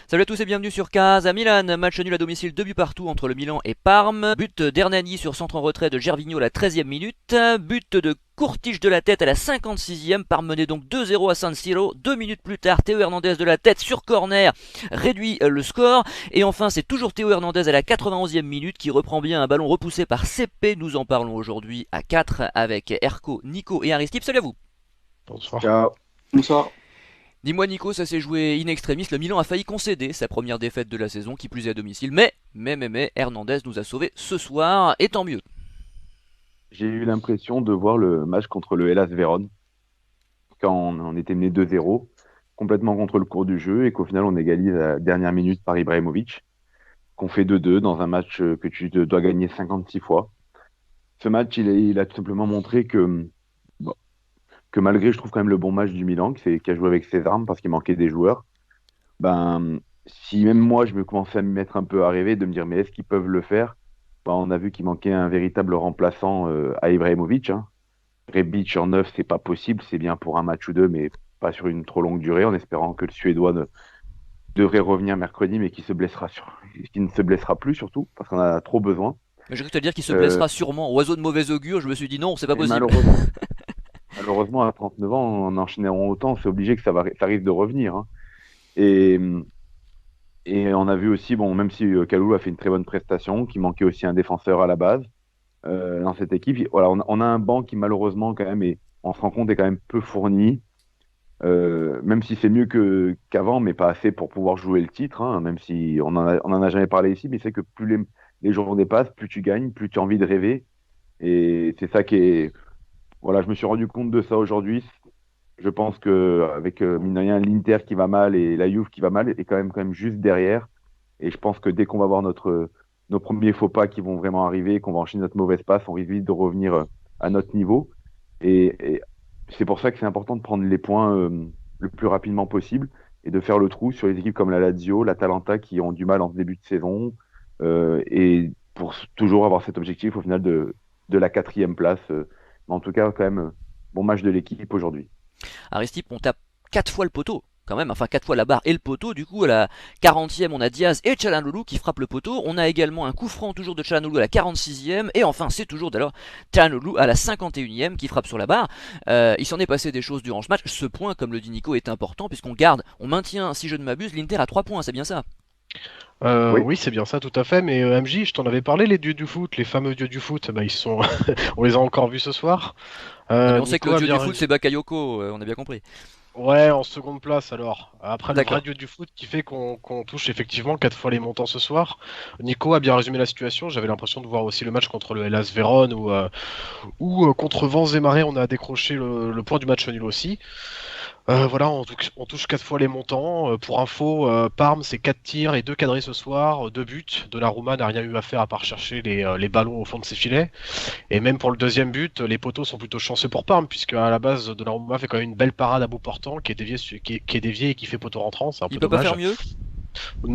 Salut à tous et bienvenue sur Casa Milan, match nul à domicile, 2 buts partout entre le Milan et Parme. But d'Hernani sur centre en retrait de Gervinho à la 13e minute. But de Courtige de la tête à la 56e. Parme menait donc 2-0 à San Siro. 2 minutes plus tard, Théo Hernandez de la tête sur corner réduit le score. Et enfin, c'est toujours Théo Hernandez à la 91e minute qui reprend bien un ballon repoussé par CP. Nous en parlons aujourd'hui à 4 avec Erko, Nico et Aristide. Salut à vous. Bonsoir. Ciao. Bonsoir. Dis-moi Nico, ça s'est joué in extremis, le Milan a failli concéder sa première défaite de la saison, qui plus est à domicile, mais, Hernandez nous a sauvés ce soir, et tant mieux. J'ai eu l'impression de voir le match contre le Hellas Vérone, quand on était mené 2-0, complètement contre le cours du jeu, et qu'au final on égalise à la dernière minute par Ibrahimovic, qu'on fait 2-2 dans un match que tu dois gagner 56 fois. Ce match, il a tout simplement montré bon, que malgré, je trouve quand même le bon match du Milan, qui a joué avec ses armes parce qu'il manquait des joueurs, ben, si même moi je me commençais à me mettre un peu à rêver, de me dire mais est-ce qu'ils peuvent le faire? Ben, on a vu qu'il manquait un véritable remplaçant à Ibrahimovic, hein. Rebic en neuf, c'est pas possible, c'est bien pour un match ou deux, mais pas sur une trop longue durée, en espérant que le Suédois devrait revenir mercredi, mais qu'il ne se blessera plus surtout, parce qu'on en a trop besoin. Mais j'ai cru te dire qu'il se Euh, blessera sûrement, oiseau de mauvais augure, je me suis dit non, c'est pas et possible. malheureusement, à 39 ans, en enchaînant autant, c'est obligé que ça risque de revenir, hein. Et, et on a vu aussi, bon, même si Kalou a fait une très bonne prestation, qu'il manquait aussi un défenseur à la base dans cette équipe. Voilà, on a un banc qui malheureusement quand même on se rend compte est quand même peu fourni. Même si c'est mieux qu'avant, mais pas assez pour pouvoir jouer le titre, hein, même si on en a jamais parlé ici, mais c'est que plus les journées passent, plus tu gagnes, plus tu as envie de rêver. Et c'est ça qui est. Voilà, je me suis rendu compte de ça aujourd'hui. Je pense que avec mine de rien, l'Inter qui va mal et la Juve qui va mal est quand même juste derrière. Et je pense que dès qu'on va voir nos premiers faux pas qui vont vraiment arriver, qu'on va enchaîner notre mauvaise passe, on risque vite de revenir à notre niveau. Et c'est pour ça que c'est important de prendre les points le plus rapidement possible et de faire le trou sur les équipes comme la Lazio, l'Atalanta qui ont du mal en ce début de saison et pour toujours avoir cet objectif au final de la quatrième place. Mais en tout cas, quand même, bon match de l'équipe aujourd'hui. Aristide, on tape 4 fois le poteau, quand même, enfin 4 fois la barre et le poteau, du coup à la 40e on a Diaz et Çalhanoğlu qui frappent le poteau, on a également un coup franc toujours de Çalhanoğlu à la 46e, et enfin c'est toujours d'ailleurs Çalhanoğlu à la 51e qui frappe sur la barre. Il s'en est passé des choses durant ce match, ce point comme le dit Nico est important on maintient si je ne m'abuse l'Inter à 3 points, c'est bien ça? Oui, Oui, c'est bien ça, tout à fait. Mais MJ, je t'en avais parlé, les dieux du foot, les fameux dieux du foot. Bah, ils sont, on les a encore vus ce soir. Non mais on sait que Nico le a dieu bien du foot c'est résumé. Bakayoko, on a bien compris. Ouais, en seconde place alors. Après le vrai D'accord. dieu du foot qui fait qu'on touche effectivement 4 fois les montants ce soir. Nico a bien résumé la situation. J'avais l'impression de voir aussi le match contre le Hellas Vérone où contre Vents et Marais on a décroché le point du match nul aussi. Voilà, on touche 4 fois les montants. Pour info, Parme, c'est 4 tirs et 2 cadrés ce soir, 2 buts. Donnarumma n'a rien eu à faire à part chercher les ballons au fond de ses filets. Et même pour le deuxième but, les poteaux sont plutôt chanceux pour Parme, puisque à la base, Donnarumma fait quand même une belle parade à bout portant, qui est déviée et qui fait poteau rentrant. C'est un Il peu peut pas faire dommage. mieux?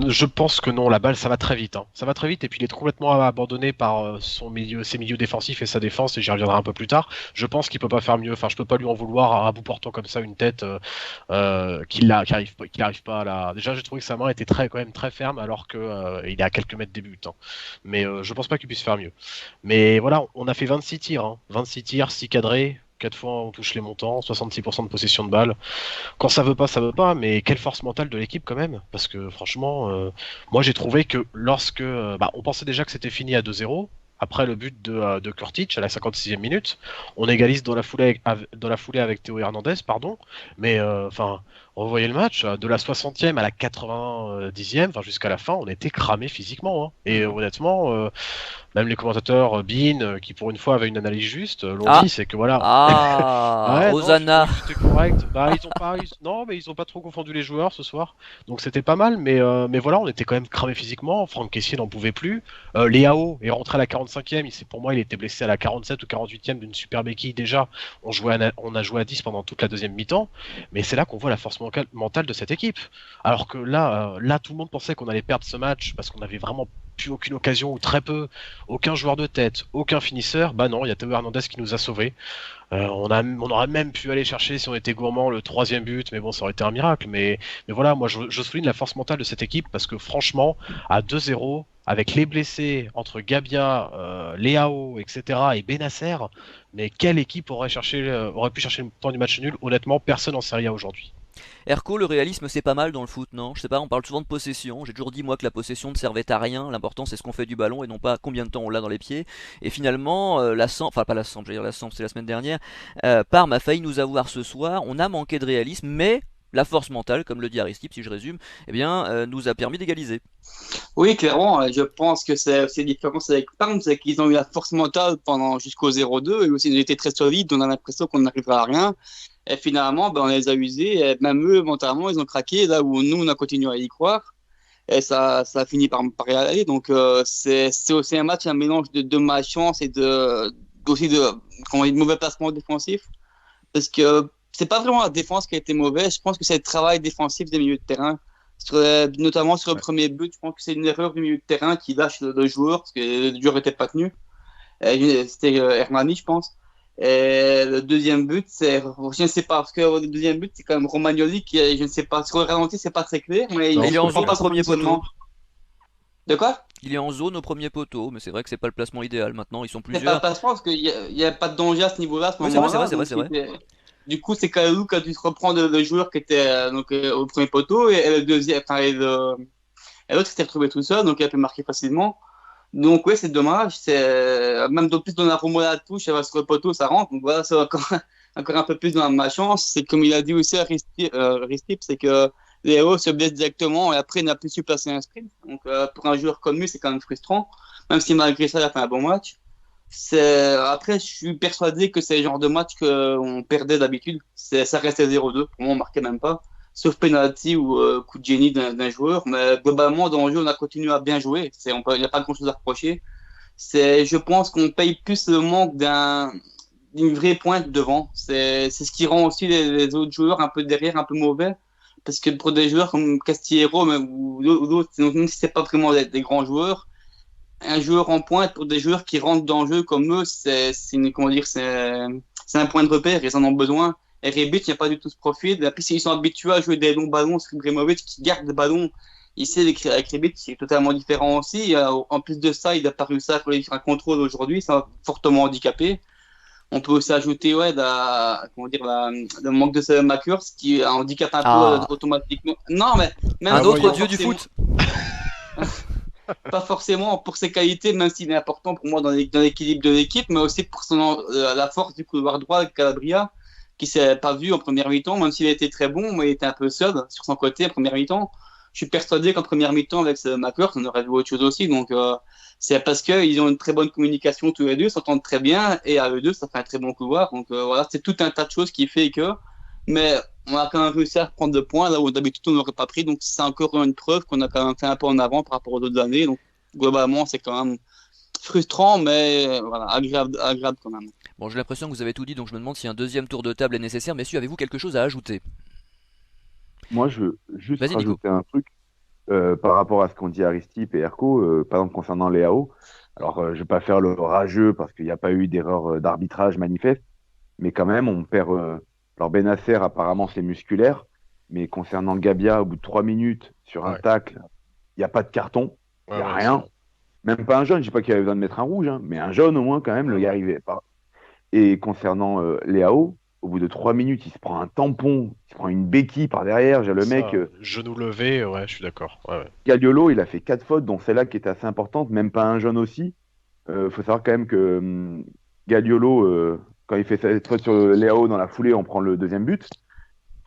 Je pense que non, la balle, ça va très vite, hein. Ça va très vite, et puis il est complètement abandonné par ses milieux défensifs et sa défense, et j'y reviendrai un peu plus tard. Je pense qu'il peut pas faire mieux. Enfin, je peux pas lui en vouloir à bout portant comme ça une tête qu'il arrive pas à la. Déjà, j'ai trouvé que sa main était quand même très ferme, alors que il est à quelques mètres des buts, hein. Mais je pense pas qu'il puisse faire mieux. Mais voilà, on a fait 26 tirs, hein. 26 tirs, 6 cadrés. 4 fois on touche les montants, 66% de possession de balle. Quand ça veut pas, mais quelle force mentale de l'équipe quand même. Parce que franchement, moi j'ai trouvé que lorsque. On pensait déjà que c'était fini à 2-0. Après le but de Kurtic à la 56e minute, on égalise dans la foulée avec Théo Hernandez, pardon. Mais enfin, revoyez le match, de la 60e à la 90e, enfin jusqu'à la fin, on était cramé physiquement, hein. Et Mhm. honnêtement, même les commentateurs, Bean, qui pour une fois avait une analyse juste, l'ont Ah. dit, c'est que voilà, Ah, ouais, non, j'ai Hosanna. trouvé que c'était correct. Bah, non, mais ils ont pas trop confondu les joueurs ce soir, donc c'était pas mal. Mais voilà, on était quand même cramé physiquement. Franck Kessié n'en pouvait plus. Léao est rentré à la 45e. Pour moi, il était blessé à la 47 ou 48e d'une super béquille déjà. On a joué à 10 pendant toute la deuxième mi-temps, mais c'est là qu'on voit la force mentale de cette équipe. Alors que là, tout le monde pensait qu'on allait perdre ce match parce qu'on avait vraiment plus aucune occasion ou très peu, aucun joueur de tête, aucun finisseur. Bah non, il y a Théo Hernandez qui nous a sauvés. On aurait même pu aller chercher, si on était gourmand, le troisième but, mais bon, ça aurait été un miracle. Mais voilà, moi, je souligne la force mentale de cette équipe parce que franchement, à 2-0, avec les blessés entre Gabia, Leao, etc., et Benasser, mais quelle équipe aurait pu chercher le point du match nul? Honnêtement, personne en Serie A aujourd'hui. Erco, le réalisme c'est pas mal dans le foot, non? Je sais pas, on parle souvent de possession. J'ai toujours dit moi que la possession ne servait à rien. L'important c'est ce qu'on fait du ballon et non pas combien de temps on l'a dans les pieds. Et finalement, la Samp, enfin pas la Samp, j'allais dire la Samp, c'est la semaine dernière. Parme a failli nous avoir ce soir. On a manqué de réalisme, mais la force mentale, comme le dit Aristide, si je résume, eh bien, nous a permis d'égaliser. Oui, clairement, je pense que c'est aussi la différence avec Parme, c'est qu'ils ont eu la force mentale pendant jusqu'au 0-2 et aussi ils étaient très solides, on a l'impression qu'on n'arrivera à rien. Et finalement, ben, on les a usés, et même eux, mentalement, ils ont craqué, là où nous, on a continué à y croire. Et ça a fini par y aller. Donc, c'est aussi un match, un mélange de malchance et aussi comment dire, de mauvais placement défensif. Parce que c'est pas vraiment la défense qui a été mauvaise, je pense que c'est le travail défensif des milieux de terrain. Notamment sur le premier but, je pense que c'est une erreur du milieu de terrain qui lâche le joueur, parce que le joueur n'était pas tenu. C'était Hermani, je pense. Et le deuxième but, je ne sais pas, parce que le deuxième but, c'est quand même Romagnoli qui, je ne sais pas, sur le ralenti, c'est pas très clair, mais Non, il est en comprend zone pas au son premier poteau. positionnement. De quoi? Il est en zone au premier poteau, mais c'est vrai que c'est pas le placement idéal. Maintenant, ils sont C'est pas le plusieurs. placement, parce qu'il y a pas de danger à ce niveau-là, à ce Oui, c'est vrai, moment-là. c'est vrai, Donc, c'est vrai, c'est vrai. du coup, c'est Kalou qui a dû se reprendre le joueur qui était au premier poteau, et le deuxième, enfin, et l'autre s'était retrouvé tout seul, donc il a pu marquer facilement. Donc ouais, c'est dommage. Même de plus dans la remontée à la touche, elle va sur le poteau, ça rentre. Donc voilà, c'est encore, encore un peu plus dans ma chance. C'est comme il a dit aussi à Ristip, c'est que Léo se blesse directement et après il n'a plus su placer un sprint. Donc pour un joueur comme lui, c'est quand même frustrant. Même si malgré ça, il a fait un bon match. Après, je suis persuadé que c'est le genre de match qu'on perdait d'habitude. Ça restait 0-2. Pour moi, on marquait même pas. Sauf penalty ou coup de génie d'un joueur. Mais globalement, dans le jeu, on a continué à bien jouer. Il n'y a pas grand-chose à reprocher. Je pense qu'on paye plus le manque d'une vraie pointe devant. C'est ce qui rend aussi les autres joueurs un peu derrière, un peu mauvais. Parce que pour des joueurs comme Castillero ou d'autres, même si c'est pas vraiment des grands joueurs, un joueur en pointe pour des joueurs qui rentrent dans le jeu comme eux, comment dire, c'est un point de repère, ils en ont besoin. Et Rebic, il n'y a pas du tout ce profil. Et puis, ils sont habitués à jouer des longs ballons, c'est Ibrahimovic qui garde le ballon. Ici, avec Rebic, c'est totalement différent aussi. En plus de ça, il n'a pas réussi à faire un contrôle aujourd'hui, ça m'a fortement handicapé. On peut aussi ajouter comment dire, le manque de Selemakers qui handicape un peu automatiquement. Non, mais même Un autre pas dieu du forcément- foot. pas forcément pour ses qualités, même s'il est important pour moi dans l'équilibre de l'équipe, mais aussi pour la force du couloir droit de Calabria, qui s'est pas vu en première mi-temps, même s'il a été très bon, mais il était un peu seul sur son côté en première mi-temps. Je suis persuadé qu'en première mi-temps, avec ce Makers, on aurait vu autre chose aussi. Donc, c'est parce qu'ils ont une très bonne communication tous les deux, s'entendent très bien, et à eux deux, ça fait un très bon couloir. Donc, voilà, c'est tout un tas de choses qui fait que. Mais on a quand même réussi à prendre 2 points là où d'habitude on n'aurait pas pris. Donc c'est encore une preuve qu'on a quand même fait un peu en avant par rapport aux autres années. Donc globalement, c'est quand même frustrant, mais voilà, agréable quand même. Bon, j'ai l'impression que vous avez tout dit, donc je me demande si un deuxième tour de table est nécessaire. Messieurs, avez-vous quelque chose à ajouter? Moi, je veux juste Vas-y, Nico. rajouter un truc par rapport à ce qu'ont dit Aristide et Erco, par exemple concernant Léao. Alors, je vais pas faire le rageux parce qu'il n'y a pas eu d'erreur d'arbitrage manifeste, mais quand même, on perd. Alors, Benasser, apparemment, c'est musculaire, mais concernant Gabia, au bout de 3 minutes sur un Ouais. tacle, il n'y a pas de carton, il Ouais, n'y a ouais, rien. Même pas un jaune, je dis pas qu'il avait besoin de mettre un rouge, hein, mais un jaune au moins, quand même, le gars arrivait pas. Et concernant Léao, au bout de 3 minutes, il se prend un tampon, il se prend une béquille par derrière. J'ai le mec, genou levé, ouais, je suis d'accord. Ouais, ouais. Gagliolo, il a fait 4 fautes, dont celle-là qui était assez importante, même pas un jaune aussi. Faut savoir quand même que Gagliolo, quand il fait cette faute sur Léao dans la foulée, on prend le deuxième but.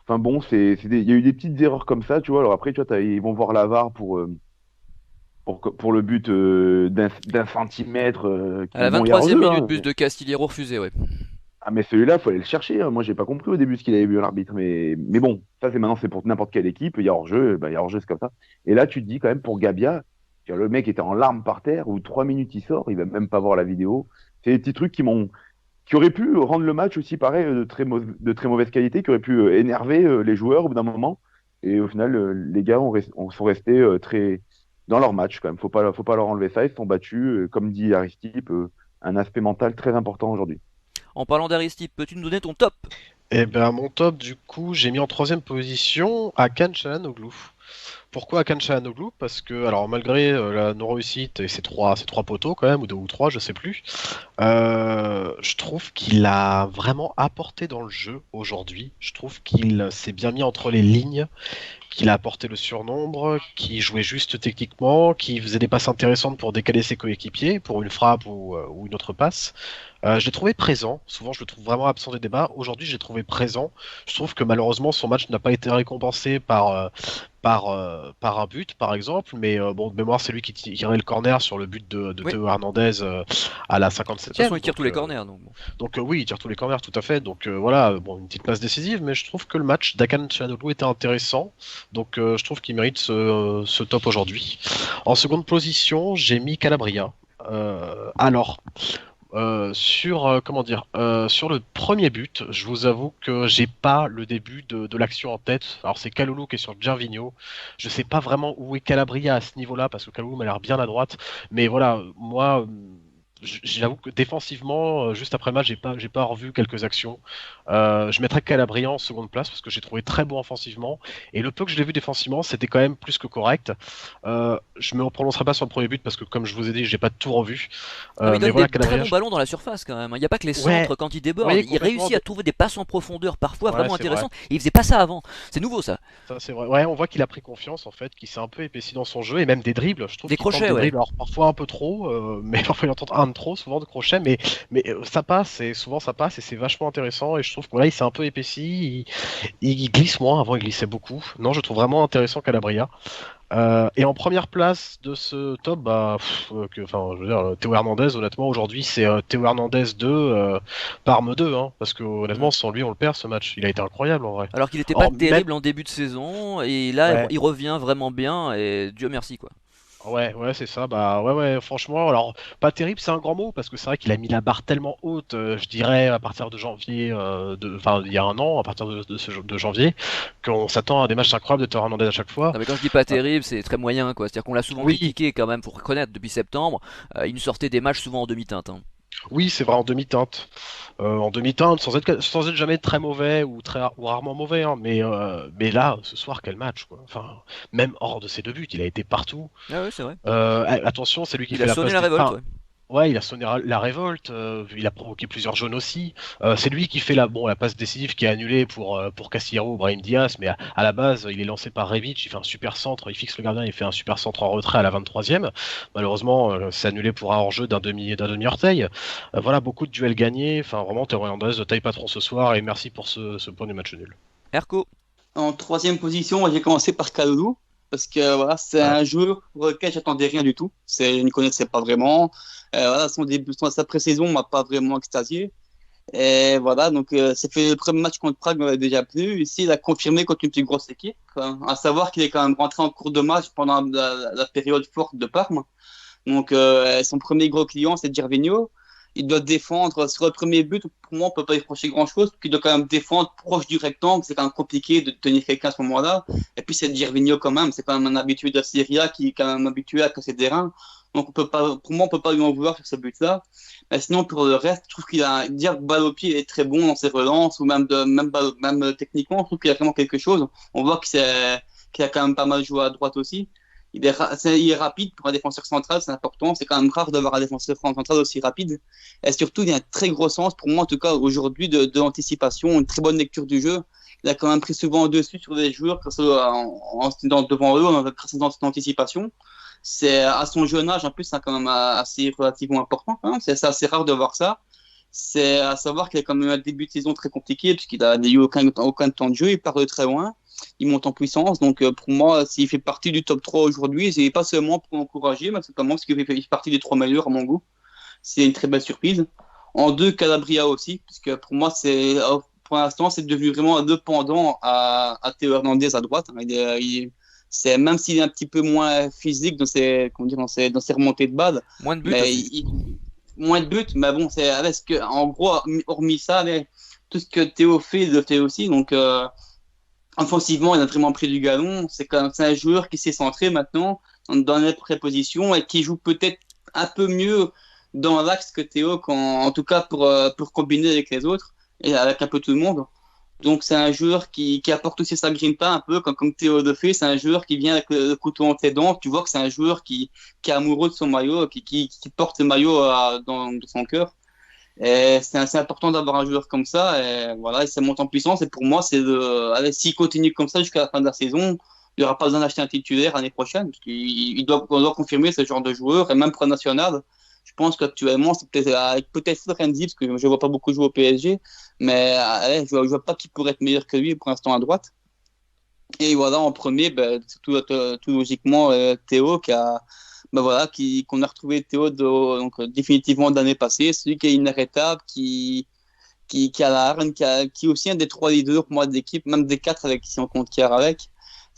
Enfin bon, il y a eu des petites erreurs comme ça, tu vois. Alors après, tu vois, ils vont voir la VAR pour le but d'un centimètre. À la Bon, il y a 23e hors-jeu, minute, hein. but de Castillero refusé, ouais. Ah, mais celui-là, faut aller le chercher, hein. Moi, j'ai pas compris au début ce qu'il avait vu à l'arbitre. Mais bon, ça, c'est maintenant, c'est pour n'importe quelle équipe. Il y a hors-jeu, il y a hors-jeu, c'est comme ça. Et là, tu te dis quand même pour Gabia, que le mec était en larmes par terre, ou 3 minutes il sort, il va même pas voir la vidéo. C'est des petits trucs qui auraient pu rendre le match aussi pareil de très mauvaise qualité, qui auraient pu énerver les joueurs au bout d'un moment. Et au final, les gars sont restés très, dans leur match quand même. Faut pas leur enlever ça. Ils se sont battus, comme dit Aristide, un aspect mental très important aujourd'hui. En parlant d'Aristide, peux-tu nous donner ton top? Et ben mon top du coup j'ai mis en troisième position Hakan Çalhanoğlu. Pourquoi Hakan Çalhanoğlu? Parce que alors malgré la non-réussite et ces trois poteaux quand même, ou deux ou trois, je sais plus, je trouve qu'il a vraiment apporté dans le jeu aujourd'hui. Je trouve qu'il s'est bien mis entre les lignes, qu'il a apporté le surnombre, qu'il jouait juste techniquement, qu'il faisait des passes intéressantes pour décaler ses coéquipiers, pour une frappe ou une autre passe. Je l'ai trouvé présent. Souvent, je le trouve vraiment absent des débats. Aujourd'hui, je l'ai trouvé présent. Je trouve que malheureusement, son match n'a pas été récompensé par un but, par exemple. Mais bon, de mémoire, c'est lui qui tirait le corner sur le but de Oui. Théo Hernandez à la De toute 57e. façon, il tire Donc, tous les corners. Donc, bon. oui, il tire tous les corners, tout à fait. Donc voilà, bon, une petite passe décisive, mais je trouve que le match d'Hakan Çalhanoğlu était intéressant. Donc je trouve qu'il mérite ce top aujourd'hui. En seconde position, j'ai mis Calabria. Alors, sur le premier but, je vous avoue que j'ai pas le début de l'action en tête. Alors c'est Kalulu qui est sur Gervinho. Je sais pas vraiment où est Calabria à ce niveau-là parce que Kalulu m'a l'air bien à droite. Mais voilà, moi, j'avoue que défensivement, juste après le match, j'ai pas revu quelques actions. Je mettrais Calabria en seconde place parce que j'ai trouvé très bon offensivement et le peu que je l'ai vu défensivement, c'était quand même plus que correct. Je me prononcerai pas sur le premier but parce que comme je vous ai dit, j'ai pas tout revu. Ah, mais il Mais donne voilà, des très Calabria, bons ballons dans la surface quand même. Il n'y a pas que les ouais, centres quand il déborde. oui, Il complètement. réussit à trouver des passes en profondeur parfois Ouais, vraiment c'est vrai. intéressantes. Et il faisait pas ça avant. C'est nouveau ça. Ça, c'est vrai. Ouais, on voit qu'il a pris confiance en fait, qu'il s'est un peu épaissi dans son jeu et même des dribbles. Je trouve Des qu'il tente crochets, des ouais. dribbles, alors parfois un peu trop, mais parfois il en tente un de trop, souvent de crochets, mais ça passe et souvent ça passe et c'est vachement intéressant et je trouve que voilà, il s'est un peu épaissi, il glisse moins. Avant il glissait beaucoup. Non, je trouve vraiment intéressant Calabria. Et en première place de ce top, je veux dire, Théo Hernandez, honnêtement, aujourd'hui, c'est Théo Hernandez 2, Parme 2, hein, parce que Mm. honnêtement, sans lui, on le perd ce match. Il a été incroyable en vrai. Alors qu'il n'était pas Alors, même, terrible en début de saison. Et là, ouais, il revient vraiment bien. Et Dieu merci quoi. ouais, c'est ça. Bah, ouais, franchement, alors, pas terrible, c'est un grand mot, parce que c'est vrai qu'il a mis la barre tellement haute, je dirais, à partir de janvier, il y a un an, à partir de janvier, qu'on s'attend à des matchs incroyables de Théo Hernandez à chaque fois. Non, mais quand je dis pas Euh, terrible, c'est très moyen quoi. C'est-à-dire qu'on l'a souvent oui, critiqué quand même, faut reconnaître, depuis septembre. Il nous sortait des matchs souvent en demi-teinte, hein. oui, c'est vrai, en demi-teinte. En demi-teinte, sans être jamais très mauvais ou rarement mauvais, hein, mais là, ce soir, quel match, quoi. Enfin, même hors de ses deux buts, il a été partout. Ah ouais, c'est vrai. Attention, c'est lui qui Il fait a la sonné passe la révolte, enfin, ouais. ouais, il a sonné la révolte, il a provoqué plusieurs jaunes aussi. C'est lui qui fait la passe décisive qui est annulée pour Casillero ou Brahim Diaz, mais à la base, il est lancé par Rebic, il fait un super centre, il fixe le gardien, il fait un super centre en retrait à la 23e. Malheureusement, c'est annulé pour un hors-jeu d'un demi-orteil. Voilà, beaucoup de duels gagnés. Enfin, vraiment, Théo Hernandez, taille patron ce soir et merci pour ce point du match nul. Erco. En troisième position, moi, j'ai commencé par Kalulu, parce que voilà, c'est Ah, un joueur pour lequel j'attendais rien du tout. Je ne connaissais pas vraiment. Voilà, son début, sa pré-saison m'a pas vraiment extasié. Et voilà, donc c'est fait le premier match contre Prague m'avait déjà plu. Ici, il a confirmé contre une plus grosse équipe. À savoir qu'il est quand même rentré en cours de match pendant la période forte de Parme. Donc son premier gros client, c'est Gervinho. Il doit défendre sur le premier but. Pour moi, on peut pas y reprocher grand-chose. Il doit quand même défendre proche du rectangle. C'est quand même compliqué de tenir quelqu'un à ce moment-là. Et puis c'est Gervinho quand même. C'est quand même un habitué de la Serie A qui est quand même habitué à casser des reins. Donc on peut pas, pour moi, on peut pas lui en vouloir sur ce but-là. Mais sinon, pour le reste, je trouve qu'il a dire balle au pied, il est très bon dans ses relances ou même techniquement, je trouve qu'il a vraiment quelque chose. On voit qu'il a quand même pas mal joué à droite aussi. Il est rapide pour un défenseur central, c'est important. C'est quand même rare d'avoir un défenseur central aussi rapide. Et surtout, il a un très gros sens, pour moi en tout cas aujourd'hui, de l'anticipation, une très bonne lecture du jeu. Il a quand même pris souvent dessus sur les joueurs devant eux, grâce à son anticipation. C'est à son jeune âge, en plus, c'est quand même assez relativement important. Hein. C'est assez rare de voir ça. C'est à savoir qu'il a quand même un début de saison très compliqué, puisqu'il n'a eu aucun temps de jeu, il part de très loin, il monte en puissance. Donc pour moi, s'il fait partie du top 3 aujourd'hui, c'est pas seulement pour l'encourager, mais c'est vraiment parce qu'il fait partie des 3 meilleurs à mon goût. C'est une très belle surprise. En deux, Calabria aussi, puisque pour moi, pour l'instant, c'est devenu vraiment un pendant à Théo Hernandez à droite. C'est, même s'il est un petit peu moins physique dans ses remontées de balles, Moins de buts mais aussi. moins de buts, mais bon, en gros, hormis ça, tout ce que Théo fait, il le fait aussi. Donc, offensivement, il a vraiment pris du galon. C'est un joueur qui s'est centré maintenant, dans les prépositions et qui joue peut-être un peu mieux dans l'axe que Théo, en tout cas pour combiner avec les autres et avec un peu tout le monde. Donc c'est un joueur qui apporte aussi sa grinta un peu, comme Théo le fait. C'est un joueur qui vient avec le couteau entre les dents. Tu vois que c'est un joueur qui est amoureux de son maillot, qui porte le maillot dans son cœur. Et c'est important d'avoir un joueur comme ça. Et voilà, et ça monte en puissance. Et pour moi, allez, s'il continue comme ça jusqu'à la fin de la saison, il n'y aura pas besoin d'acheter un titulaire l'année prochaine. Parce on doit confirmer ce genre de joueur. Et même pour le national, je pense qu'actuellement, c'est peut-être avec peut-être Florenzi, parce que je ne vois pas beaucoup jouer au PSG. Mais allez, je ne vois pas qui pourrait être meilleur que lui pour l'instant à droite. Et voilà, en premier, ben, tout logiquement, Théo qu'on a retrouvé donc, définitivement de l'année passée, celui qui est inarrêtable, qui a la hargne, qui est aussi un des 3 leaders pour moi de l'équipe, même des 4 avec si on compte Kier avec.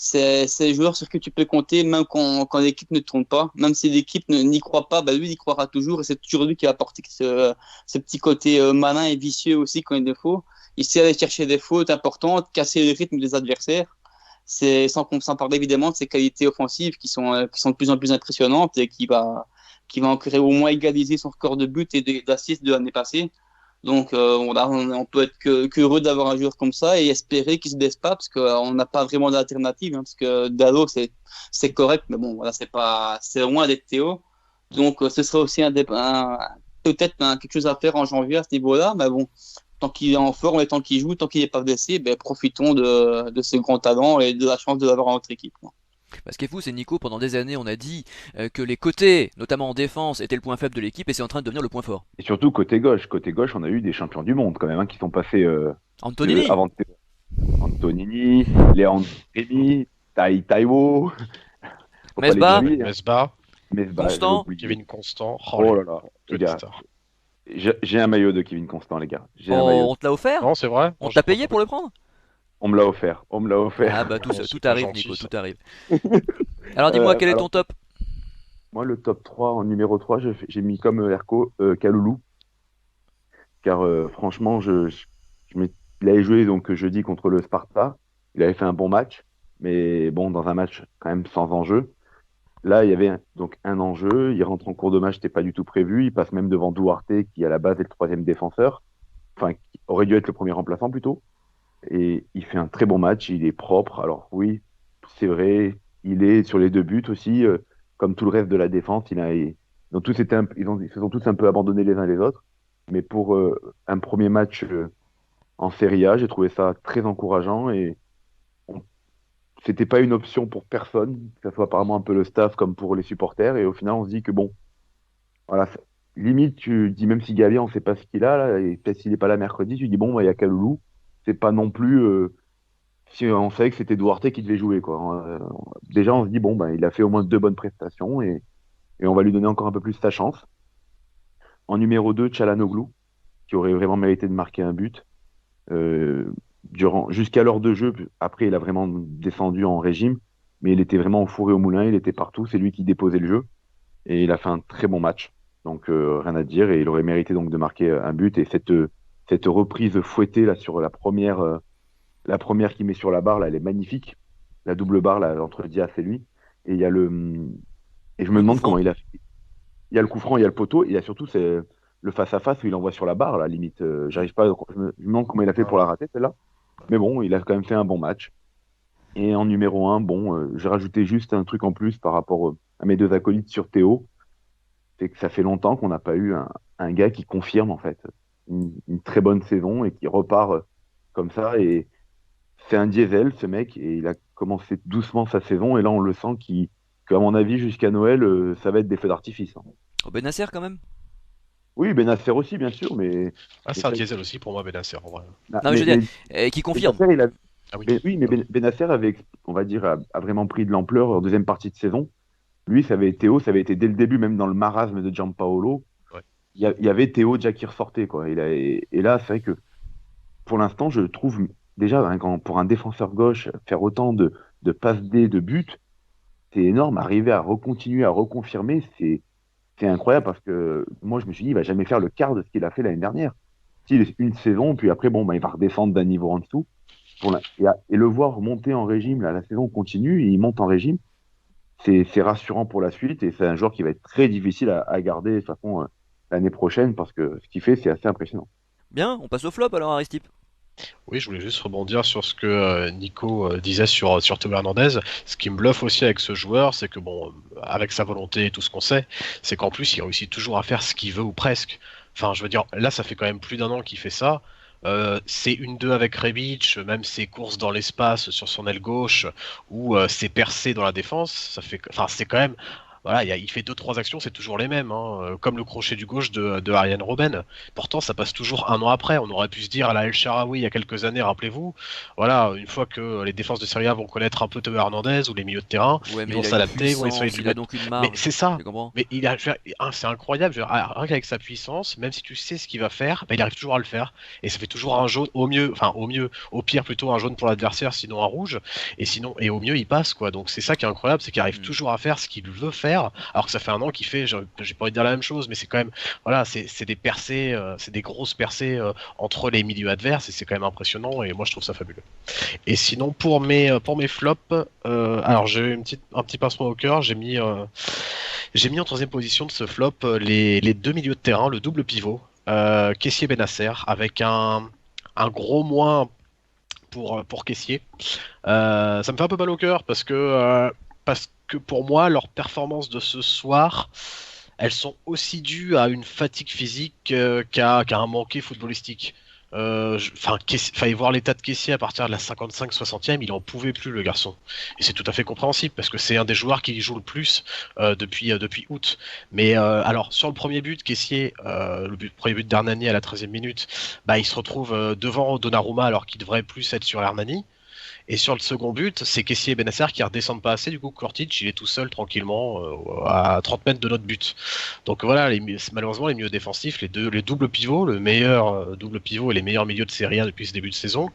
C'est le joueur sur qui tu peux compter même quand l'équipe ne tourne pas. Même si l'équipe n'y croit pas, lui, il y croira toujours. Et c'est toujours lui qui a apporté ce petit côté malin et vicieux aussi quand il le faut. Il sait aller chercher des fautes importantes, casser le rythme des adversaires. C'est sans parler évidemment de ses qualités offensives qui sont de plus en plus impressionnantes et qui va encore au moins égaliser son record de buts et d'assists de l'année passée. Donc on peut être qu'heureux d'avoir un joueur comme ça et espérer qu'il se blesse pas parce qu'on n'a pas vraiment d'alternative, parce que Dalot c'est correct, mais bon voilà, c'est loin d'être Théo. Donc ce serait aussi peut-être quelque chose à faire en janvier à ce niveau-là, mais bon, tant qu'il est en forme et tant qu'il joue, tant qu'il n'est pas blessé, profitons de ce grand talent et de la chance de l'avoir dans notre équipe. Ce qui est fou, c'est Nico, pendant des années, on a dit que les côtés, notamment en défense, étaient le point faible de l'équipe et c'est en train de devenir le point fort. Et surtout côté gauche, on a eu des champions du monde quand même, qui sont passés Antonini, avant Antonini, Léandre Rémy, Taiwo, Mesbah, Mesbah, Constant, Kevin Constant. Oh là là, les Petit gars. star. J'ai un maillot de Kevin Constant, les gars. J'ai un Oh, maillot. on te l'a offert? Non, c'est vrai. On t'a payé pour le prendre? On me l'a offert. Ah bah Non, c'est tout pas arrive gentil, Nico, ça. tout arrive. Alors dis-moi, quel est ton top? Moi, le top 3, en numéro 3, j'ai mis comme Erko Kaloulou. Car franchement, il avait joué donc jeudi contre le Sparta. Il avait fait un bon match. Mais bon, dans un match quand même sans enjeu. Là, il y avait donc un enjeu. Il rentre en cours de match, c'était pas du tout prévu. Il passe même devant Duarte, qui à la base est le 3e défenseur. Enfin, qui aurait dû être le premier remplaçant plutôt. Et il fait un très bon match. Il est propre. Alors oui, c'est vrai. Il est sur les 2 buts aussi. Comme tout le reste de la défense, ils se sont tous un peu abandonnés les uns les autres. Mais pour un premier match en Serie A, j'ai trouvé ça très encourageant et c'était pas une option pour personne, que ce soit apparemment un peu le staff comme pour les supporters. Et au final, on se dit que bon, voilà, limite, tu dis même si Gavi, on sait pas ce qu'il a là, et peut-être s'il est pas là mercredi, tu dis bon, bah, il y a Kaloulou. C'est pas non plus si on savait que c'était Duarte qui devait jouer quoi. Déjà, on se dit bon, bah, il a fait au moins 2 bonnes prestations et on va lui donner encore un peu plus sa chance. En numéro 2, Çalhanoğlu, qui aurait vraiment mérité de marquer un but. Jusqu'à l'heure de jeu, après il a vraiment descendu en régime, mais il était vraiment au four et au moulin, il était partout, c'est lui qui déposait le jeu, et il a fait un très bon match, donc rien à dire, et il aurait mérité donc de marquer un but, et cette reprise fouettée là sur la première qu'il met sur la barre, là, elle est magnifique, la double barre là, entre Diaz et lui, et et je me demande comment il a fait. Il y a le coup franc, il y a le poteau, et il y a surtout le face-à-face où il envoie sur la barre, là, limite. J'arrive pas, je me demande comment il a fait pour la rater, celle-là. Mais bon, il a quand même fait un bon match. Et en numéro 1, bon, j'ai rajouté juste un truc en plus par rapport à mes 2 acolytes sur Théo. C'est que ça fait longtemps qu'on n'a pas eu un gars qui confirme, en fait, une très bonne saison et qui repart comme ça. Et c'est un diesel, ce mec, et il a commencé doucement sa saison. Et là, on le sent qu'à mon avis, jusqu'à Noël, ça va être des feux d'artifice, hein. Oh, Benasser quand même? Oui, Benacer aussi, bien sûr, mais. Ah, c'est un diesel aussi pour moi, Benasser, en vrai. Ah, Non mais je veux dire, qui confirme. Benacer, Ah oui. oui, mais Benacer avait, on va dire, a vraiment pris de l'ampleur en deuxième partie de saison. Lui, ça avait été dès le début, même dans le marasme de Giampaolo. Ouais. Il y avait Théo déjà qui ressortait, quoi. Et là, c'est vrai que pour l'instant, je trouve déjà, hein, pour un défenseur gauche, faire autant de passes D, de buts, c'est énorme. Arriver à continuer à reconfirmer, c'est incroyable parce que moi, je me suis dit, il va jamais faire le quart de ce qu'il a fait l'année dernière. S'il une saison, puis après, bon, bah, il va redescendre d'un niveau en dessous. Et le voir monter en régime, là, la saison continue, et il monte en régime, c'est rassurant pour la suite et c'est un joueur qui va être très difficile à garder de toute façon l'année prochaine parce que ce qu'il fait, c'est assez impressionnant. Bien, on passe au flop alors, Aristip. Oui, je voulais juste rebondir sur ce que Nico disait sur Théo Hernandez. Ce qui me bluffe aussi avec ce joueur, c'est que bon, avec sa volonté et tout ce qu'on sait, c'est qu'en plus, il réussit toujours à faire ce qu'il veut ou presque. Enfin, je veux dire, là, ça fait quand même plus d'un an qu'il fait ça. C'est 1-2 avec Rebic, même ses courses dans l'espace sur son aile gauche ou ses percées dans la défense, ça fait, enfin, c'est quand même. Voilà, il fait deux trois actions, c'est toujours les mêmes, hein, comme le crochet du gauche de Ariane Robben. Pourtant, ça passe toujours un an après. On aurait pu se dire à la El Shaarawy il y a quelques années, rappelez-vous. Voilà, une fois que les défenses de Serie A vont connaître un peu Théo Hernandez ou les milieux de terrain, Ouais, ils mais vont il a une s'adapter, vont essayer puissance, de lui il a mettre. donc une Mais marge. c'est ça. Tu comprends? Mais c'est incroyable. Rien qu'avec sa puissance, même si tu sais ce qu'il va faire, bah, il arrive toujours à le faire. Et ça fait toujours un jaune, au pire plutôt un jaune pour l'adversaire, sinon un rouge. Et au mieux il passe quoi. Donc c'est ça qui est incroyable, c'est qu'il arrive toujours à faire ce qu'il veut faire, alors que ça fait un an qu'il fait, j'ai pas envie de dire la même chose, mais c'est quand même, voilà, c'est des percées, c'est des grosses percées entre les milieux adverses et c'est quand même impressionnant et moi je trouve ça fabuleux. Et sinon pour mes flops, alors j'ai eu un petit pincement au cœur, j'ai mis en troisième position de ce flop les deux milieux de terrain, le double pivot, Kessié Benasser, avec un gros moins pour Kessié. Ça me fait un peu mal au cœur parce que pour moi, leurs performances de ce soir, elles sont aussi dues à une fatigue physique qu'à un manqué footballistique. Fallait voir l'état de Kessié à partir de la 55-60e, il en pouvait plus le garçon. Et c'est tout à fait compréhensible parce que c'est un des joueurs qui joue le plus depuis août. Mais alors sur le premier but, Kessié, premier but d'Hernani à la 13e minute, bah, il se retrouve devant Donnarumma alors qu'il devrait plus être sur Hernani. Et sur le second but, c'est Kessié et Benasser qui redescendent pas assez. Du coup, Kortic, il est tout seul tranquillement à 30 mètres de notre but. Donc voilà, malheureusement, les milieux défensifs, les doubles pivots, le meilleur double pivot et les meilleurs milieux de Serie A depuis ce début de saison,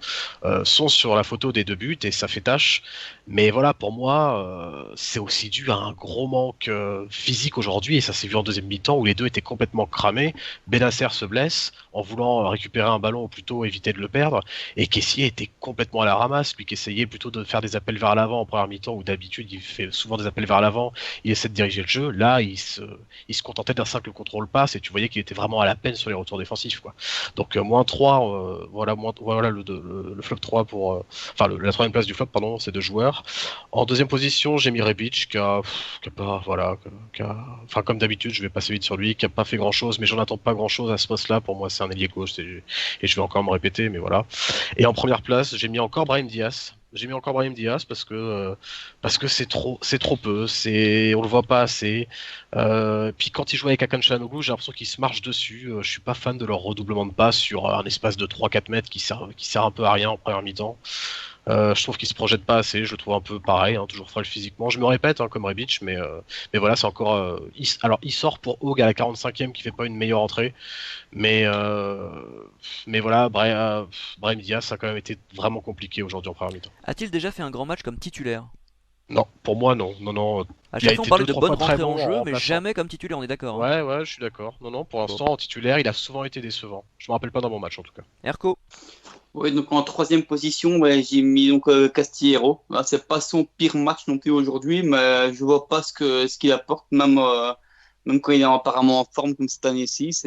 sont sur la photo des deux buts et ça fait tâche. Mais voilà, pour moi, c'est aussi dû à un gros manque physique aujourd'hui et ça s'est vu en deuxième mi-temps où les deux étaient complètement cramés. Benasser se blesse en voulant récupérer un ballon ou plutôt éviter de le perdre. Et Kessié était complètement à la ramasse, lui qui essayait plutôt de faire des appels vers l'avant en première mi-temps, où d'habitude il fait souvent des appels vers l'avant, il essaie de diriger le jeu. Là, il se contentait d'un simple contrôle passe et tu voyais qu'il était vraiment à la peine sur les retours défensifs, quoi. Donc moins 3, voilà le flop 3 pour. La troisième place du flop, pardon, c'est deux joueurs. En deuxième position, j'ai mis Rebic, qui a pas. Voilà. Enfin, comme d'habitude, je vais passer vite sur lui, qui a pas fait grand chose, mais j'en attends pas grand chose à ce poste-là. Pour moi, c'est un ailier gauche, et je vais encore me répéter, mais voilà. Et en première place, j'ai mis encore Brahim Diaz. J'ai mis encore Brahim Diaz parce que c'est trop peu, on le voit pas assez. Puis quand il joue avec Hakan Çalhanoğlu, j'ai l'impression qu'il se marche dessus. Je suis pas fan de leur redoublement de passe sur un espace de 3-4 mètres qui sert un peu à rien en première mi-temps. Je trouve qu'il se projette pas assez, je le trouve un peu pareil, hein, toujours frêle physiquement. Je me répète, hein, comme Rebic, mais voilà, c'est encore. Il sort pour Hog à la 45e qui fait pas une meilleure entrée, mais voilà, Brahim Diaz, ça a quand même été vraiment compliqué aujourd'hui en première mi-temps. A-t-il déjà fait un grand match comme titulaire? Non, pour moi non, non. À Il a chaque fois on été parlait deux, de trois bonnes fois très rentrées en bon jeu, mais remplaçant. jamais comme titulaire, on est d'accord, hein. Ouais, je suis d'accord. Non, pour l'instant, en titulaire, il a souvent été décevant. Je me rappelle pas d'un bon match en tout cas. Erko? Oui, donc en troisième position, ouais, j'ai mis donc Castillero. Là, c'est pas son pire match non plus aujourd'hui, mais je vois pas ce qu'il apporte, même quand il est apparemment en forme comme cette année-ci.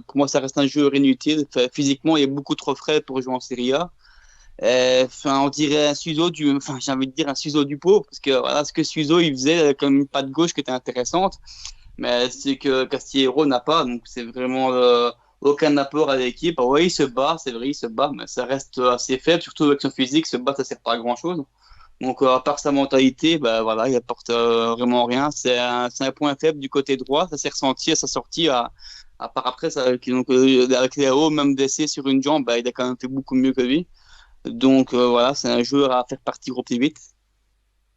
Pour moi, ça reste un joueur inutile. Enfin, physiquement, il est beaucoup trop frais pour jouer en Serie A. Enfin, on dirait un Suso j'ai envie de dire un Suso du pauvre, parce que voilà, ce que Suso il faisait comme une patte gauche qui était intéressante, mais c'est que Castillero n'a pas, donc c'est vraiment aucun apport à l'équipe. Oui, il se bat, c'est vrai, il se bat, mais ça reste assez faible, surtout avec son physique. Se battre, ça sert pas à grand chose. Donc, à part sa mentalité, ben voilà, il apporte vraiment rien. C'est un point faible du côté droit. Ça s'est ressenti à sa sortie. À part après, donc, avec Léo, même d'essai sur une jambe, ben, il a quand même fait beaucoup mieux que lui. Donc, voilà, c'est un joueur à faire partir au plus vite.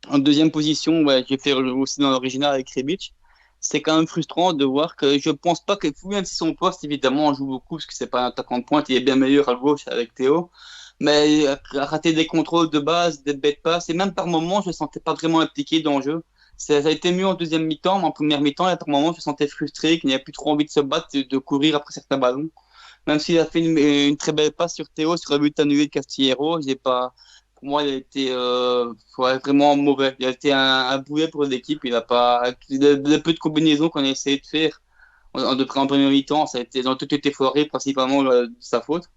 En deuxième position, ouais, j'ai fait aussi dans l'original avec Rebic. C'est quand même frustrant de voir que je pense pas que, même si son poste, évidemment, on joue beaucoup, parce que c'est pas un attaquant de pointe, il est bien meilleur à gauche avec Théo. Mais rater des contrôles de base, des bêtes passes, et même par moments, je ne sentais pas vraiment impliqué dans le jeu. Ça a été mieux en deuxième mi-temps, mais en première mi-temps, et par moments, je me sentais frustré, qu'il n'y avait plus trop envie de se battre, de courir après certains ballons. Même s'il a fait une très belle passe sur Théo, sur un but annulé de Castillero, j'ai pas Pour moi, il a été ouais, vraiment mauvais. Il a été un boulet pour l'équipe. Il a pas le peu de combinaisons qu'on a essayé de faire en première mi-temps, ça a été dans tout été foiré, principalement de sa faute.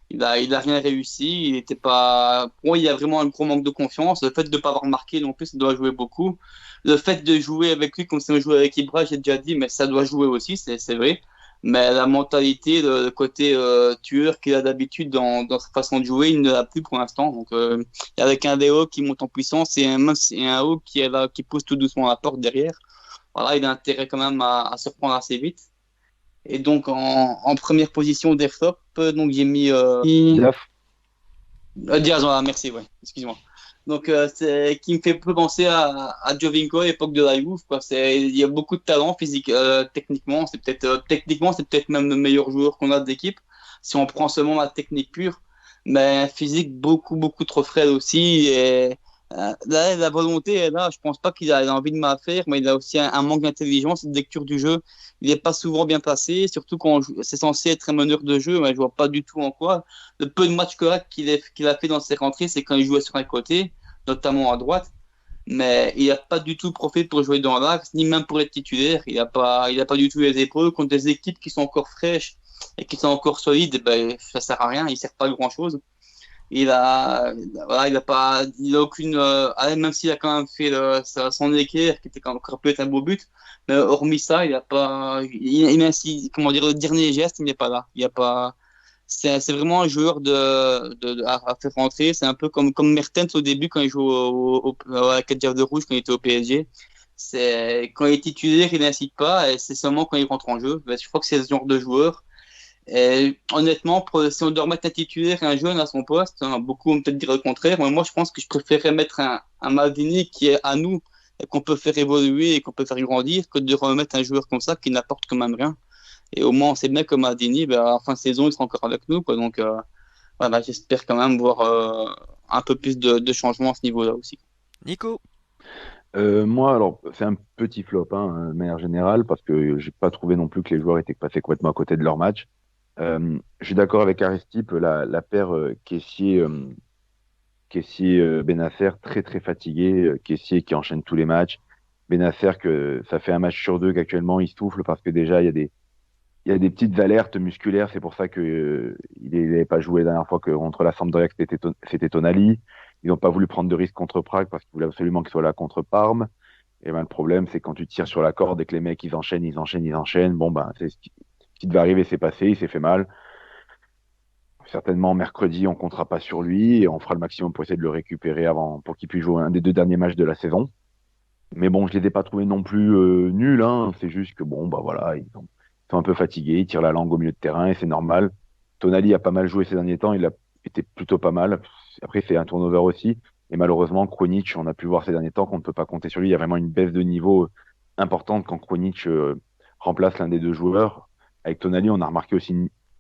Il a rien réussi. Il était pas. Pour moi, il y a vraiment un gros manque de confiance. Le fait de ne pas avoir marqué non plus, ça doit jouer beaucoup. Le fait de jouer avec lui comme si on jouait avec Ibra, j'ai déjà dit, mais ça doit jouer aussi, c'est vrai. Mais la mentalité, le côté tueur qu'il a d'habitude dans sa façon de jouer, il ne l'a plus pour l'instant. Donc, avec un DO qui monte en puissance et un haut qui est là, qui pousse tout doucement la porte derrière, voilà, il a intérêt quand même à se reprendre assez vite. Et donc, en première position des flops, donc j'ai mis Diaf, Diaz, voilà, merci, ouais, excuse-moi. Donc, c'est qui me fait un peu penser à Jovinko à l'époque de la Juve, quoi. Il y a beaucoup de talent physique, techniquement, c'est peut-être même le meilleur joueur qu'on a de l'équipe, si on prend seulement la technique pure. Mais physique, beaucoup, beaucoup trop frêle aussi. Et là, la volonté est là. Je pense pas qu'il a envie de mal faire, mais il a aussi un manque d'intelligence et de lecture du jeu. Il n'est pas souvent bien placé, surtout quand c'est censé être un meneur de jeu, mais je vois pas du tout en quoi. Le peu de matchs corrects qu'il a fait dans ses rentrées, c'est quand il jouait sur un côté, notamment à droite. Mais il n'a pas du tout profité pour jouer dans l'axe, ni même pour être titulaire. Il a pas du tout les épaules contre des équipes qui sont encore fraîches et qui sont encore solides. Ben, ça sert à rien, il sert pas à grand chose. Voilà, il a aucune, même s'il a quand même fait son équerre, qui était quand même encore peut-être un beau but, mais hormis ça, il a pas, comment dire, le dernier geste, il n'est pas là. Il y a pas, c'est vraiment un joueur à faire rentrer. C'est un peu comme Mertens au début quand il joue à la 4 de rouge quand il était au PSG. Quand il est titulaire, il n'incite pas, et c'est seulement quand il rentre en jeu. Ben, je crois que c'est ce genre de joueur. Et honnêtement, si on doit remettre un titulaire et un jeune à son poste, hein, beaucoup vont peut-être dire le contraire, mais moi je pense que je préférerais mettre un Maldini qui est à nous et qu'on peut faire évoluer et qu'on peut faire grandir que de remettre un joueur comme ça qui n'apporte quand même rien. Et au moins on sait bien que Maldini, ben, à la fin de saison, il sera encore avec nous, quoi. Donc voilà, j'espère quand même voir un peu plus de changements à ce niveau-là aussi. Nico. moi, alors, c'est un petit flop, hein, de manière générale, parce que j'ai pas trouvé non plus que les joueurs étaient passés complètement à côté de leur match. Je suis d'accord avec Aristip, la paire Kessié Benacer très très fatigué, Kessié qui enchaîne tous les matchs, Benacer que ça fait un match sur deux qu'actuellement il souffle parce que déjà il y a des petites alertes musculaires, c'est pour ça que il n'avait pas joué la dernière fois que contre la Sampdoria c'était Tonali. Ils n'ont pas voulu prendre de risque contre Prague parce qu'ils voulaient absolument qu'il soit là contre Parme. Et ben le problème c'est quand tu tires sur la corde et que les mecs ils enchaînent, ils enchaînent, ils enchaînent, bon ben c'est ce qui devait arriver, c'est passé, il s'est fait mal. Certainement, mercredi, on comptera pas sur lui et on fera le maximum pour essayer de le récupérer avant, pour qu'il puisse jouer un des deux derniers matchs de la saison. Mais bon, je les ai pas trouvés non plus nuls, hein. C'est juste que bon, bah voilà, ils sont un peu fatigués, ils tirent la langue au milieu de terrain et c'est normal. Tonali a pas mal joué ces derniers temps, il a été plutôt pas mal. Après, c'est un turnover aussi. Et malheureusement, Krunic, on a pu voir ces derniers temps qu'on ne peut pas compter sur lui. Il y a vraiment une baisse de niveau importante quand Krunic remplace l'un des deux joueurs. Avec Tonali, on a remarqué aussi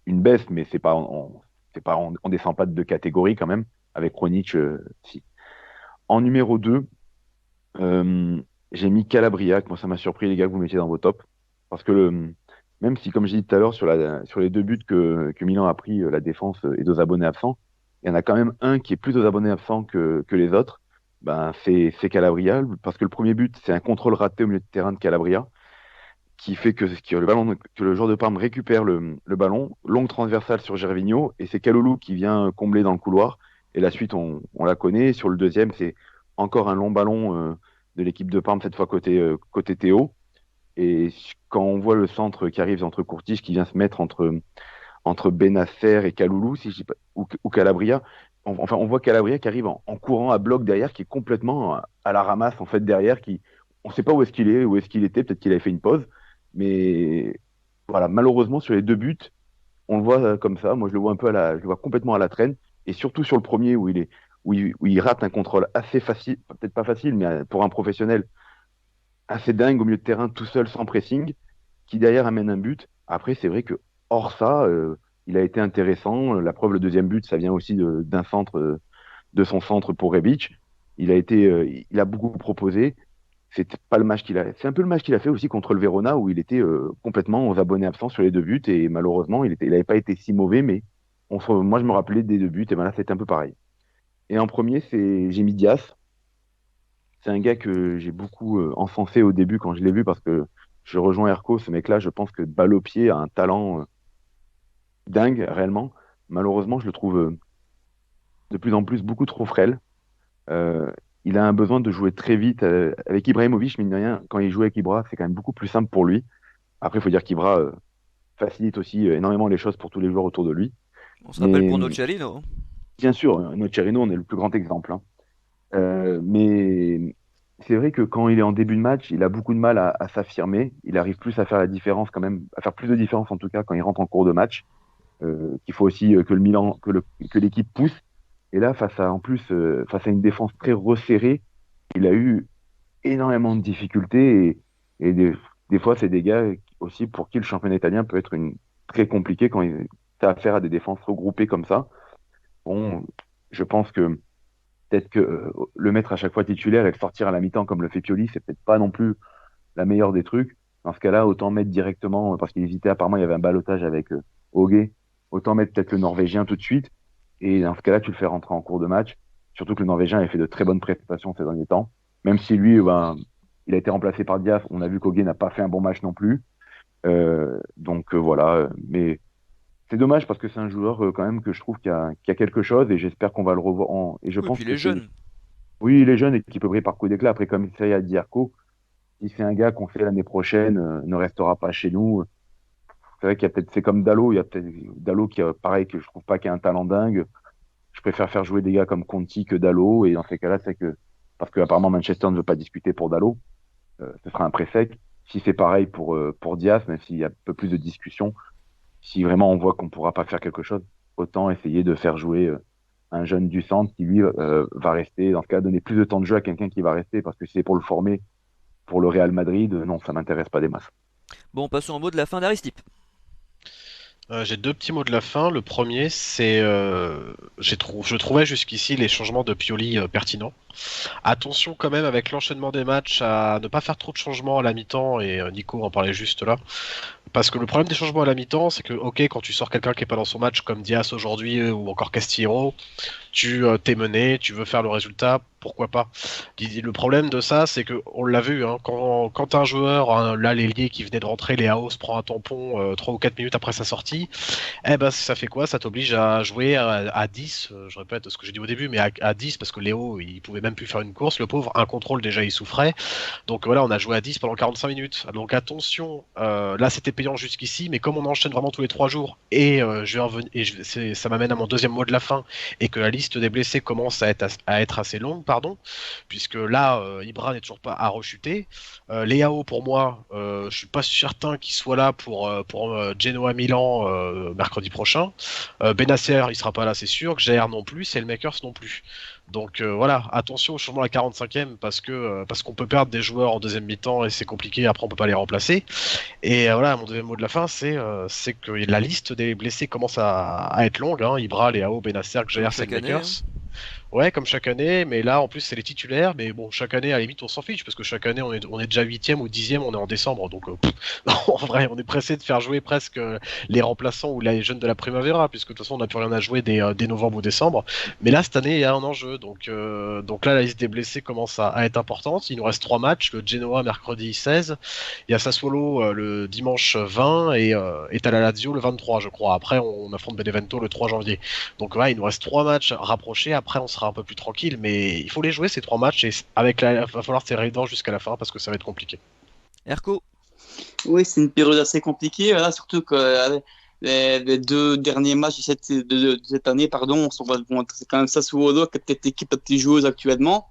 une baisse, mais on descend pas de deux catégories quand même. Avec Krunic, si. En numéro 2, j'ai mis Calabria, que moi ça m'a surpris les gars que vous mettiez dans vos tops. Parce que même si, comme j'ai dit tout à l'heure, sur les deux buts que Milan a pris, la défense est aux abonnés absents, il y en a quand même un qui est plus aux abonnés absents que les autres. Ben, c'est Calabria, parce que le premier but, c'est un contrôle raté au milieu de terrain de Calabria, qui fait que le joueur de Parme récupère le ballon, longue transversale sur Gervinho, et c'est Kalulu qui vient combler dans le couloir. Et la suite, on la connaît. Sur le deuxième, c'est encore un long ballon de l'équipe de Parme, cette fois côté Théo. Et quand on voit le centre qui arrive entre Courtige, qui vient se mettre entre Benacer et Kalulu, si je dis pas, ou Calabria, on voit Calabria qui arrive en courant à bloc derrière, qui est complètement à la ramasse en fait derrière, on ne sait pas où est-ce qu'il est, où est-ce qu'il était, peut-être qu'il avait fait une pause, mais voilà, malheureusement sur les deux buts, on le voit comme ça. Moi, je le vois je le vois complètement à la traîne, et surtout sur le premier où il rate un contrôle assez facile, peut-être pas facile, mais pour un professionnel assez dingue au milieu de terrain, tout seul, sans pressing, qui derrière amène un but. Après, c'est vrai que hors ça, il a été intéressant. La preuve, le deuxième but, ça vient aussi d'un centre, de son centre pour Rebic. Il a beaucoup proposé. C'était pas le match qu'il a. C'est un peu le match qu'il a fait aussi contre le Verona où il était complètement aux abonnés absents sur les deux buts et malheureusement il avait pas été si mauvais, mais moi je me rappelais des deux buts et ben là c'était un peu pareil. Et en premier, j'ai mis Diaz. C'est un gars que j'ai beaucoup encensé au début quand je l'ai vu parce que je rejoins Erko. Ce mec-là, je pense que balle au pied a un talent dingue, réellement. Malheureusement, je le trouve de plus en plus beaucoup trop frêle. Euh, il a un besoin de jouer très vite. Avec Ibrahimovic, mine de rien, quand il joue avec Ibra, c'est quand même beaucoup plus simple pour lui. Après, il faut dire qu'Ibra facilite aussi énormément les choses pour tous les joueurs autour de lui. On se rappelle Mais pour Nocerino. bien sûr, Nocerino, on est le plus grand exemple, hein. Mais c'est vrai que quand il est en début de match, il a beaucoup de mal à s'affirmer. Il arrive plus à faire la différence quand même, à faire plus de différence en tout cas quand il rentre en cours de match. Qu'il faut aussi que le Milan, que l'équipe pousse. Et là, en plus, face à une défense très resserrée, il a eu énormément de difficultés et des fois, c'est des gars aussi pour qui le championnat italien peut être très compliqué quand il a affaire à des défenses regroupées comme ça. Bon, je pense que peut-être que le mettre à chaque fois titulaire et le sortir à la mi-temps comme le fait Pioli, c'est peut-être pas non plus la meilleure des trucs. Dans ce cas-là, autant mettre directement, parce qu'il hésitait, apparemment, il y avait un ballottage avec Hoguet, autant mettre peut-être le Norvégien tout de suite. Et dans ce cas-là, tu le fais rentrer en cours de match. Surtout que le Norvégien a fait de très bonnes prestations ces derniers temps. Même si lui, ben, il a été remplacé par Diaz, on a vu qu'Hoguet n'a pas fait un bon match non plus. Voilà. Mais c'est dommage parce que c'est un joueur quand même que je trouve qu'il y a quelque chose et j'espère qu'on va le revoir. Et je Oui, et pense puis que les jeunes. oui, il est jeune et qu'il peut briller par coup d'éclat. Après, comme ça y a dit Arco, si c'est un gars qu'on fait l'année prochaine, ne restera pas chez nous. C'est vrai qu'il y a peut-être, c'est comme Dalot, il y a peut-être Dalot qui, pareil, que je trouve pas qu'il a un talent dingue. Je préfère faire jouer des gars comme Conti que Dalot. Et dans ces cas-là, c'est que, parce que apparemment Manchester ne veut pas discuter pour Dalot, ce sera un pré-sec. Si c'est pareil pour Diaz, même s'il y a un peu plus de discussion, si vraiment on voit qu'on pourra pas faire quelque chose, autant essayer de faire jouer un jeune du centre qui lui va rester. Dans ce cas, donner plus de temps de jeu à quelqu'un qui va rester, parce que si c'est pour le former pour le Real Madrid, non, ça m'intéresse pas des masses. Bon, passons au mot de la fin d'Aristippe. J'ai deux petits mots de la fin. Le premier, c'est je trouvais jusqu'ici les changements de Pioli pertinents. Attention quand même avec l'enchaînement des matchs à ne pas faire trop de changements à la mi-temps et Nico en parlait juste là. Parce que le problème des changements à la mi-temps, c'est que ok, quand tu sors quelqu'un qui est pas dans son match comme Diaz aujourd'hui ou encore Castillo, tu t'es mené, tu veux faire le résultat, pourquoi pas. Le problème de ça, c'est que on l'a vu, hein, quand un joueur, hein, là l'ailier qui venait de rentrer, Léao se prend un tampon 3 ou 4 minutes après sa sortie, eh ben ça fait quoi? Ça t'oblige à jouer à 10, je répète ce que j'ai dit au début, mais à 10 parce que Léo il pouvait même plus faire une course, le pauvre, un contrôle déjà il souffrait. Donc voilà, on a joué à 10 pendant 45 minutes. Donc attention, là c'était payant jusqu'ici, mais comme on enchaîne vraiment tous les 3 jours, et, ça m'amène à mon deuxième mot de la fin, et que la liste des blessés commence à être assez longue, pardon, puisque là, Ibra n'est toujours pas à rechuter. Léao, pour moi, je suis pas certain qu'il soit là pour Genoa Milan mercredi prochain. Benacer, il sera pas là, c'est sûr. Gère non plus, et le Makers non plus. Donc voilà, attention au changement à la 45e parce qu'on peut perdre des joueurs en deuxième mi-temps et c'est compliqué, après on peut pas les remplacer. Et voilà, mon deuxième mot de la fin, c'est que la liste des blessés commence à être longue, hein. Ibra, Léao, Benacer, Comme Gère, chaque année, hein. Makers. Ouais, comme chaque année, mais là en plus c'est les titulaires, mais bon, chaque année à la limite on s'en fiche, parce que chaque année on est déjà 8e ou 10e, on est en décembre, donc en vrai on est pressé de faire jouer presque les remplaçants ou les jeunes de la Primavera, puisque de toute façon on n'a plus rien à jouer dès novembre ou décembre, mais là cette année il y a un enjeu, donc là la liste des blessés commence à être importante, il nous reste 3 matchs, le Genoa mercredi 16, il y a Sassuolo le dimanche 20 et t'as la Lazio le 23 je crois, après on affronte Benevento le 3 janvier, donc ouais, il nous reste 3 matchs rapprochés, après on sera un peu plus tranquille, mais il faut les jouer ces 3 matchs et il va falloir serrer les dents jusqu'à la fin parce que ça va être compliqué. Erco. Oui, c'est une période assez compliquée, voilà, surtout que les deux derniers matchs de cette année, pardon, c'est quand même Sassuolo qui est peut-être l'équipe la plus joueuse actuellement.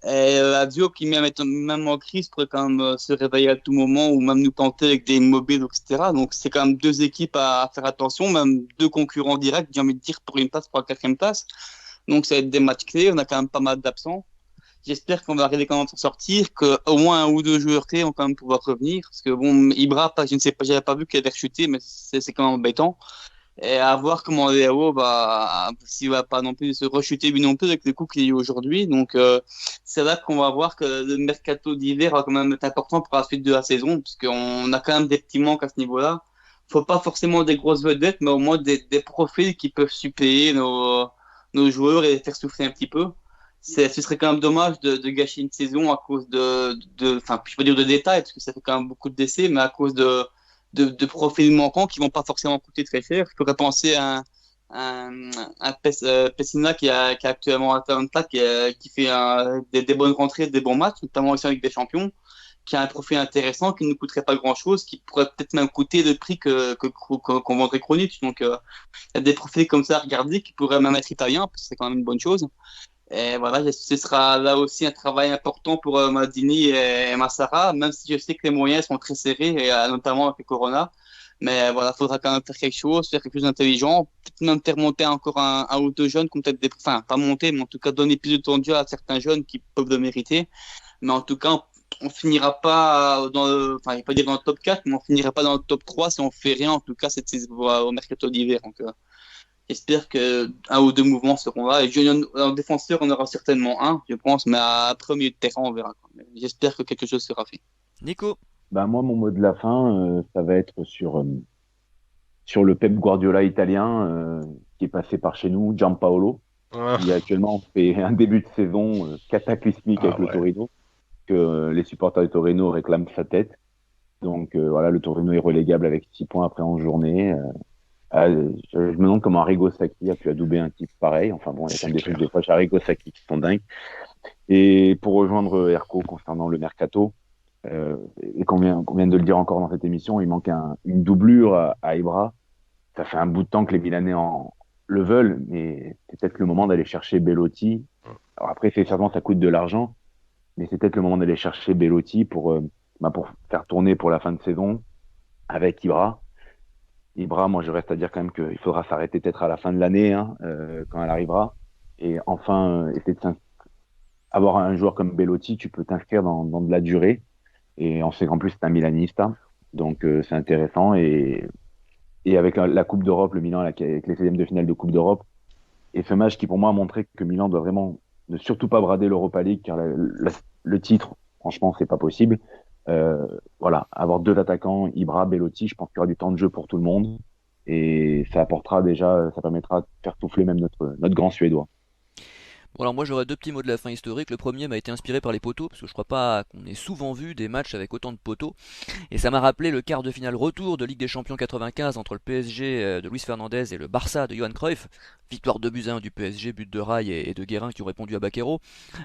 Et Lazio qui même en crise pourrait quand même se réveiller à tout moment ou même nous planter avec des mobiles, etc. Donc c'est quand même deux équipes à faire attention, même deux concurrents directs, j'ai envie de dire, pour une place, pour la quatrième place. Donc ça va être des matchs clés, on a quand même pas mal d'absents. J'espère qu'on va arriver quand même à s'en sortir, qu'au moins un ou deux joueurs clés vont quand même pouvoir revenir. Parce que bon, Ibra, je ne sais pas, j'avais pas vu qu'il avait rechuté, mais c'est quand même embêtant. Et à voir comment Léo va, s'il va pas non plus se rechuter lui non plus avec le coup qu'il y a eu aujourd'hui. Donc, c'est là qu'on va voir que le mercato d'hiver va quand même être important pour la suite de la saison, parce qu'on a quand même des petits manques à ce niveau-là. Faut pas forcément des grosses vedettes, mais au moins des profils qui peuvent suppléer nos joueurs et les faire souffler un petit peu. Ce serait quand même dommage de gâcher une saison à cause enfin, je peux dire de détails, parce que ça fait quand même beaucoup de décès, mais à cause de profils manquants qui vont pas forcément coûter très cher. Je pourrais penser à Pessina qui a actuellement Atalanta, qui fait des bonnes rentrées, des bons matchs, notamment aussi avec des champions, qui a un profil intéressant, qui ne coûterait pas grand-chose, qui pourrait peut-être même coûter le prix qu'on vendrait Kronic. Donc, il y a des profils comme ça à regarder qui pourraient même être italiens, parce que c'est quand même une bonne chose. Et voilà, ce sera là aussi un travail important pour Maldini et Massara, même si je sais que les moyens sont très serrés, et, notamment avec le Corona. Mais voilà, il faudra quand même faire quelque chose, faire quelque chose d'intelligent, peut-être même faire monter encore un ou deux jeunes, peut-être enfin, pas monter, mais en tout cas donner plus de temps de jeu à certains jeunes qui peuvent le mériter. Mais en tout cas, on finira pas enfin, je vais pas dire dans le top 4, mais on finira pas dans le top 3 si on fait rien, en tout cas, cette saison au mercato d'hiver. Donc, j'espère que un ou deux mouvements seront là. Et en défenseur, on aura certainement un, je pense, mais après, au milieu de terrain, on verra. Mais j'espère que quelque chose sera fait. Nico? Bah, moi, mon mot de la fin, ça va être sur le Pep Guardiola italien qui est passé par chez nous, Gianpaolo, qui actuellement fait un début de saison cataclysmique avec le Torino, que les supporters du Torino réclament sa tête. Donc voilà, le Torino est relégable avec 6 points après 11 journées. Je me demande comment Arrigo Sacchi a pu adouber un type pareil. Enfin bon, il y a quand même des trucs des fois chez Arrigo Sacchi qui sont dingues. Et pour rejoindre Erco concernant le mercato, et qu'on vient de le dire encore dans cette émission, il manque une doublure à Ibra. Ça fait un bout de temps que les Milanais le veulent, mais c'est peut-être le moment d'aller chercher Belotti. Alors après, c'est certainement ça coûte de l'argent, mais c'est peut-être le moment d'aller chercher Belotti pour faire tourner pour la fin de saison avec Ibra. Ibra, moi je reste à dire quand même qu'il faudra s'arrêter peut-être à la fin de l'année quand elle arrivera. Et enfin, essayer de avoir un joueur comme Belotti, tu peux t'inscrire dans de la durée. Et on sait qu'en plus c'est un Milanista, donc c'est intéressant. Et avec la Coupe d'Europe, le Milan avec les 16e de finale de Coupe d'Europe, et ce match qui pour moi a montré que Milan doit vraiment ne surtout pas brader l'Europa League, car le titre, franchement, c'est pas possible. Voilà, avoir deux attaquants, Ibra, Belotti, je pense qu'il y aura du temps de jeu pour tout le monde, et ça permettra de faire souffler même notre grand Suédois. Bon, alors moi j'aurais deux petits mots de la fin historique. Le premier m'a été inspiré par les poteaux, parce que je crois pas qu'on ait souvent vu des matchs avec autant de poteaux. Et ça m'a rappelé le quart de finale retour de Ligue des Champions 95 entre le PSG de Luis Fernandez et le Barça de Johan Cruyff. Victoire 2-1 du PSG, but de Rail et de Guérin qui ont répondu à Baquero.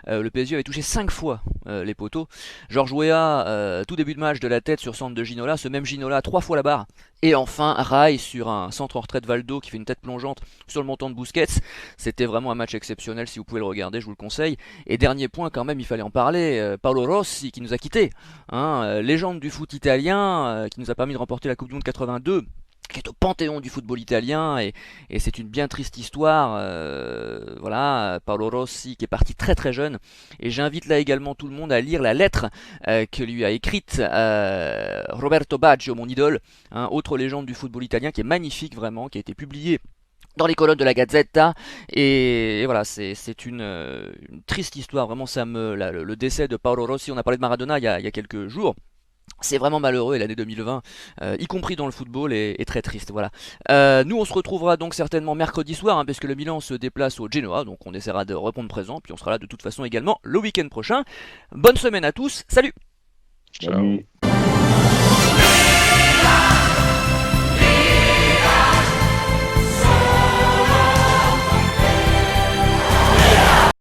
Le PSG avait touché 5 fois les poteaux. Georges Weah, tout début de match de la tête sur centre de Ginola, ce même Ginola 3 fois la barre. Et enfin Rail sur un centre en retrait de Valdo qui fait une tête plongeante sur le montant de Busquets. C'était vraiment un match exceptionnel, si vous pouvez le regarder, je vous le conseille. Et dernier point quand même, il fallait en parler, Paolo Rossi qui nous a quittés, légende du foot italien, qui nous a permis de remporter la Coupe du Monde 82, qui est au panthéon du football italien, et c'est une bien triste histoire. Voilà, Paolo Rossi qui est parti très très jeune, et j'invite là également tout le monde à lire la lettre que lui a écrite Roberto Baggio, mon idole, autre légende du football italien, qui est magnifique vraiment, qui a été publiée dans les colonnes de la Gazzetta, et voilà, c'est une triste histoire, vraiment. Le décès de Paolo Rossi, on a parlé de Maradona il y a quelques jours. C'est vraiment malheureux, et l'année 2020, y compris dans le football, est très triste. Voilà. Nous, on se retrouvera donc certainement mercredi soir, parce que le Milan se déplace au Genoa, donc on essaiera de répondre présent, puis on sera là de toute façon également le week-end prochain. Bonne semaine à tous, salut! Ciao.